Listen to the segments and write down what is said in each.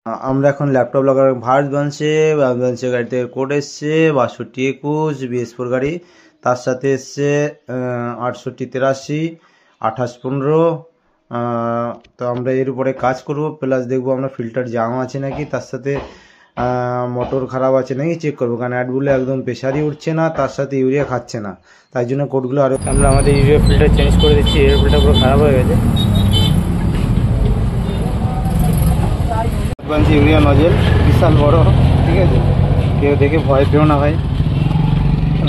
আমরা এখন ল্যাপটপ লাগাবো। ভারত বাংলাদেশের গাড়ি থেকে কোড এসছে 6221 BS4 গাড়ি, তার সাথে এসছে 6883 2815। তো আমরা এর উপরে কাজ করব, প্লাস দেখবো আমরা ফিল্টার জাম আছে নাকি, তার সাথে মোটর খারাপ আছে নাকি চেক করবো, কারণ অ্যাডগুলো একদম প্রেশারই উঠছে না, তার সাথে ইউরিয়া খাচ্ছে না, তাই জন্য কোডগুলো আরও। আমরা আমাদের ইউরিয়া ফিল্টার চেঞ্জ করে দিচ্ছি, এর ফিল্টার পুরো খারাপ হয়ে গেছে। ইউরিয়া নজেল বিশাল বড়, ঠিক আছে, কেউ দেখে ভয় পেও না ভাই।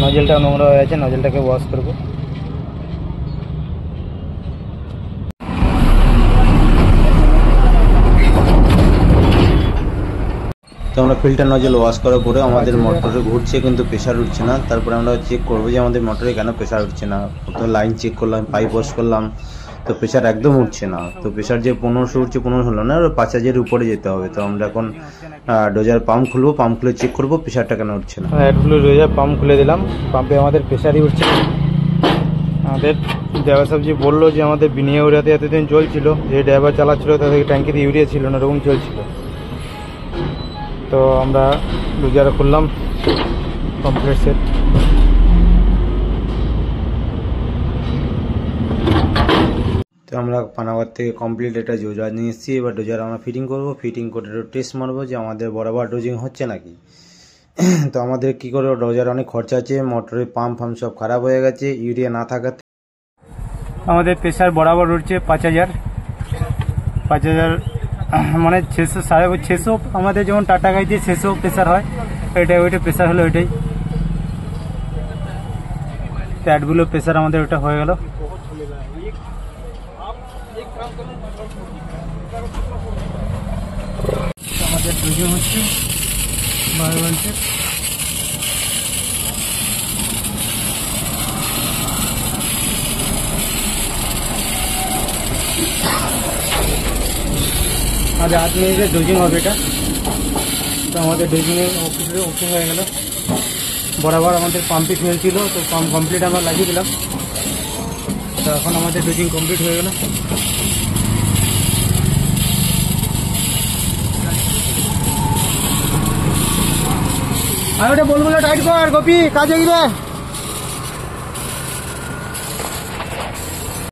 নজেলটা নোংরা হয়ে আছে, নজেলটাকে ওয়াশ করবো। তো আমরা ফিল্টার নজেল ওয়াশ করার পরে আমাদের মোটরে ঘুরছে কিন্তু প্রেশার উঠছে না। তারপরে আমরা চেক করবো যে আমাদের মোটরে কেন প্রেশার উঠছে না। প্রথমে লাইন চেক করলাম, পাইপ ওয়াশ করলাম, তো প্রেশার একদম উঠছে না। তো প্রেশার যে 1500 উঠছে 1500 হলো না, 5000 উপরে যেতে হবে। তো আমরা এখন ডোজার পাম্প খুলবো, পাম্প খুলে চেক করবো প্রেশারটা কেন উঠছে না। অ্যাডগুলো ডোজার পাম্প খুলে দিলাম, পাম্পে আমাদের প্রেশারই উঠছে না। আমাদের ড্রাইভার সাহেব যে বললো যে আমাদের বিনা ইউরিয়াতে এতদিন চলছিল, যে ড্রাইভার চালাচ্ছিল তাদের ট্যাঙ্কিতে ইউরিয়া ছিল না, এরকম চলছিল। তো আমরা ডোজার খুললাম, কমপ্লিট সেট। তো আমরা পানাগড় থেকে কমপ্লিট একটা ডোজার নিয়ে এসেছি। এবার ডোজার আমরা ফিটিং করব, ফিটিং করে টেস্ট মারবো যে আমাদের বরাবর ডোজিং হচ্ছে নাকি। তো আমাদের কি করে, ডোজার অনেক খরচা আছে, মোটরের পাম্প সব খারাপ হয়ে গেছে, ইউরিয়া না থাকাতে আমাদের প্রেশার বরাবর উঠছে 5000 মানে 600 650। আমাদের যেমন টাটা গাড়িতে 600 প্রেশার হয়, ওইটা প্রেশার হলো ওইটাই। অ্যাডগুলো প্রেশার আমাদের ওটা হয়ে গেল। আমাদের ডোজিং হচ্ছে 12 ভোল্টের। আমাদের 8 মিনিটের ডোজিং হবে এটা। তো আমাদের ডোজিংয়ের ওকে হয়ে গেল। বরাবর আমাদের পাম্পে ফেল ছিল, তো পাম্প কমপ্লিট আমরা লাগিয়ে দিলাম। তো এখন আমাদের ডোজিং কমপ্লিট হয়ে গেল। আর ওটা বলবো টাইট কর, কপি কাজে গিয়ে